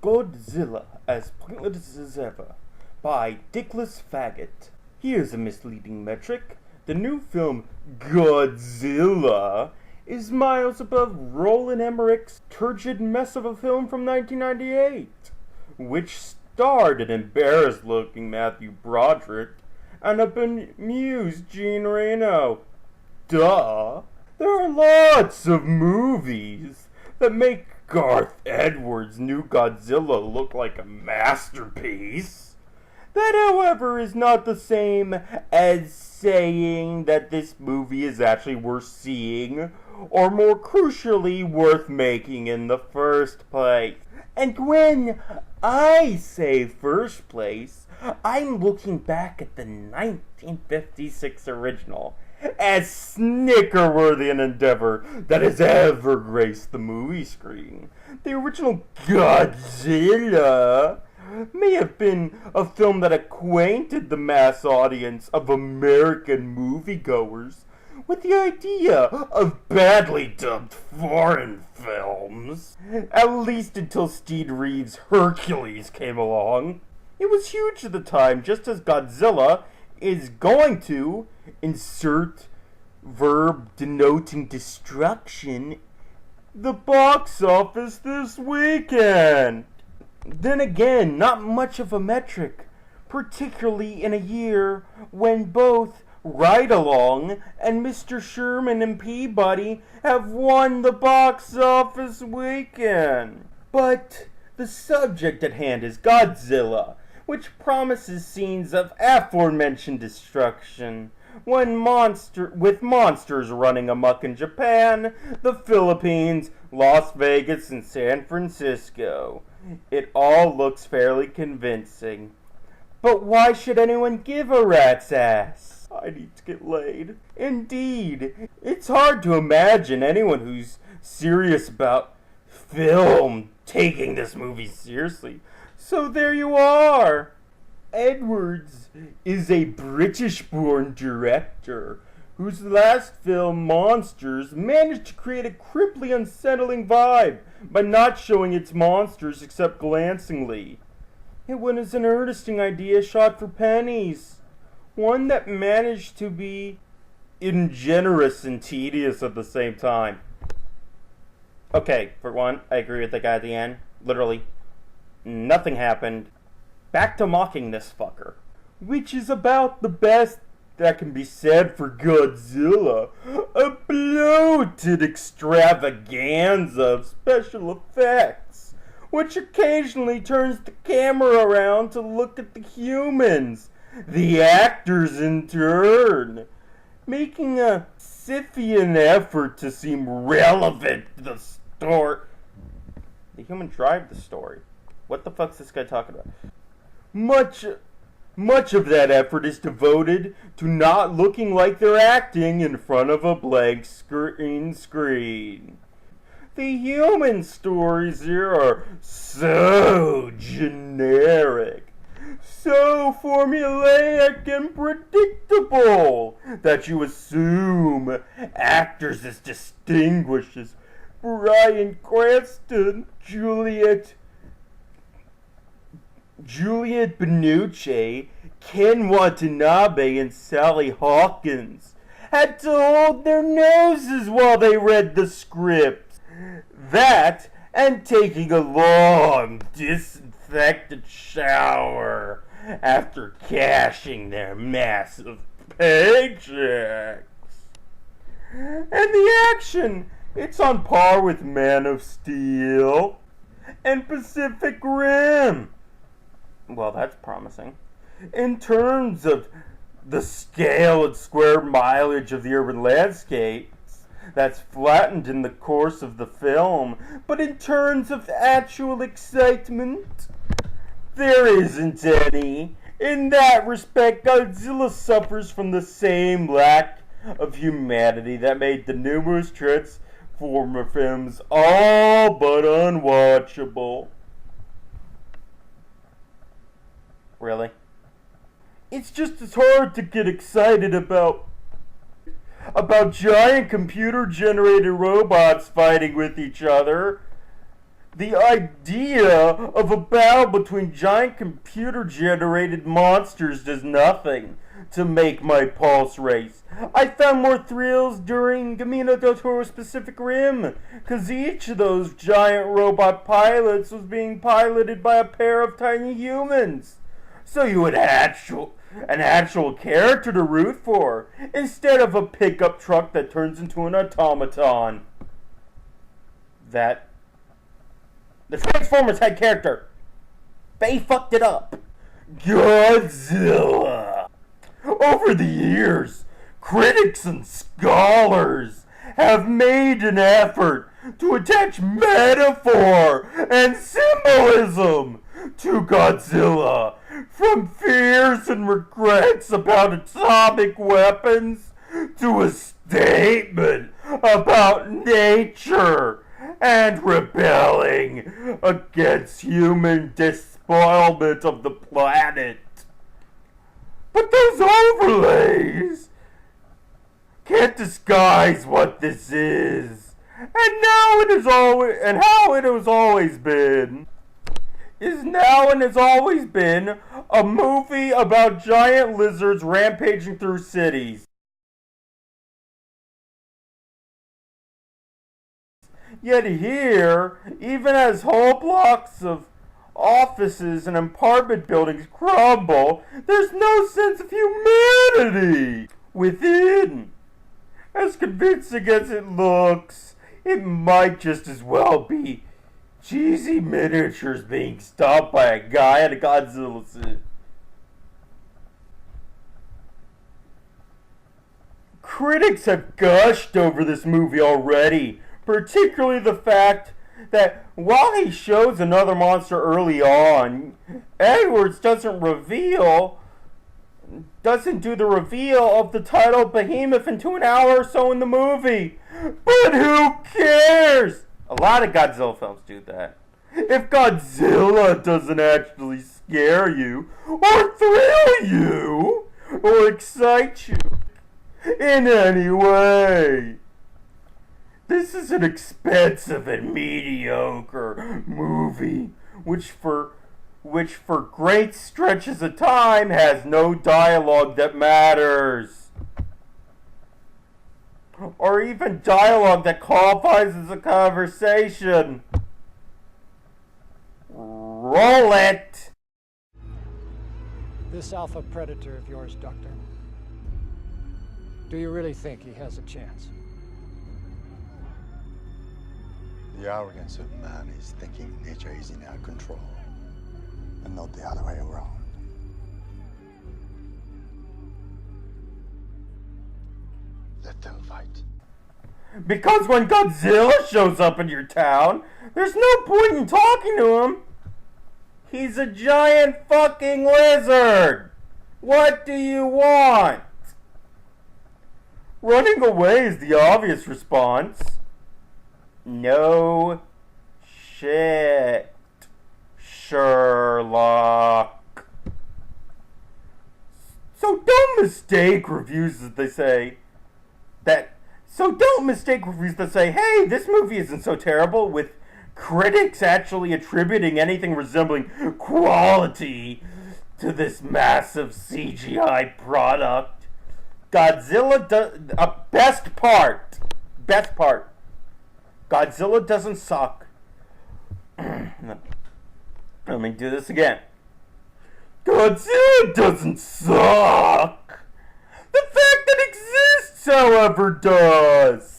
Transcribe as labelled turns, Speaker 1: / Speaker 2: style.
Speaker 1: Godzilla, as pointless as ever, by Dickless Faggot. Here's a misleading metric. The new film Godzilla is miles above Roland Emmerich's turgid mess of a film from 1998, which starred an embarrassed-looking Matthew Broderick and a bemused Jean Reno. Duh! There are lots of movies that make Garth Edwards' new Godzilla look like a masterpiece. That, however, is not the same as saying that this movie is actually worth seeing, or more crucially, worth making in the first place. And when I say first place, I'm looking back at the 1956 original as snicker-worthy an endeavor that has ever graced the movie screen. The original Godzilla may have been a film that acquainted the mass audience of American moviegoers with the idea of badly dubbed foreign films, at least until Steve Reeves' Hercules came along. It was huge at the time, just as Godzilla is going to insert verb denoting destruction the box office this weekend. Then again, not much of a metric, particularly in a year when both Ride Along and Mr. Sherman and Peabody have won the box office weekend. But the subject at hand is Godzilla, which promises scenes of aforementioned destruction with monsters running amok in Japan, the Philippines, Las Vegas, and San Francisco. It all looks fairly convincing. But why should anyone give a rat's ass? I need to get laid. Indeed, it's hard to imagine anyone who's serious about film taking this movie seriously. So there you are. Edwards is a British-born director whose last film, Monsters, managed to create a cripply unsettling vibe by not showing its monsters except glancingly. It was an interesting idea shot for pennies. One that managed to be ingenuous and tedious at the same time. Okay, for one, I agree with the guy at the end. Literally, nothing happened. Back to mocking this fucker. Which is about the best that can be said for Godzilla. A bloated extravaganza of special effects, which occasionally turns the camera around to look at the humans, the actors in turn, making a Sisyphean effort to seem relevant to the story. The humans drive the story. What the fuck's this guy talking about? Much of that effort is devoted to not looking like they're acting in front of a blank screen. The human stories here are so generic, so formulaic and predictable that you assume actors as distinguished as Bryan Cranston, Juliette Binoche, Ken Watanabe, and Sally Hawkins had to hold their noses while they read the script. That, and taking a long, disinfected shower after cashing their massive paychecks. And the action, it's on par with Man of Steel and Pacific Rim. Well, that's promising. In terms of the scale and square mileage of the urban landscapes, that's flattened in the course of the film. But in terms of actual excitement, there isn't any. In that respect, Godzilla suffers from the same lack of humanity that made the numerous Transformer films all but unwatchable. Really? It's just as hard to get excited about giant computer-generated robots fighting with each other The idea of a battle between giant computer-generated monsters does nothing to make my pulse race. I found more thrills during Camino del Toro's Pacific Rim, because each of those giant robot pilots was being piloted by a pair of tiny humans. So you had an actual character to root for, instead of a pickup truck that turns into an automaton. The Transformers had character. They fucked it up. Godzilla. Over the years, critics and scholars have made an effort to attach metaphor and symbolism to Godzilla, from fears and regrets about atomic weapons to a statement about nature and rebelling against human despoilment of the planet. But those overlays can't disguise what this is, and how it has always been a movie about giant lizards rampaging through cities. Yet here, even as whole blocks of offices and apartment buildings crumble, there's no sense of humanity within. As convincing as it looks, it might just as well be cheesy miniatures being stopped by a guy in a Godzilla suit. Critics have gushed over this movie already, particularly the fact that while he shows another monster early on, Edwards doesn't do the reveal of the title Behemoth until an hour or so in the movie. But who cares? A lot of Godzilla films do that. If Godzilla doesn't actually scare you, or thrill you, or excite you in any way, this is an expensive and mediocre movie, which for great stretches of time has no dialogue that matters, or even dialogue that qualifies as a conversation. Roll it!
Speaker 2: This alpha predator of yours, Doctor, do you really think he has a chance?
Speaker 3: The arrogance of man is thinking nature is in our control, and not the other way around. Let them fight.
Speaker 1: Because when Godzilla shows up in your town, there's no point in talking to him. He's a giant fucking lizard. What do you want? Running away is the obvious response. No shit, Sherlock. So don't mistake reviews that say, hey, this movie isn't so terrible, with critics actually attributing anything resembling quality to this massive CGI product. Best part. Godzilla doesn't suck. Let me do this again. Godzilla doesn't suck. The fact that it exists, however, does.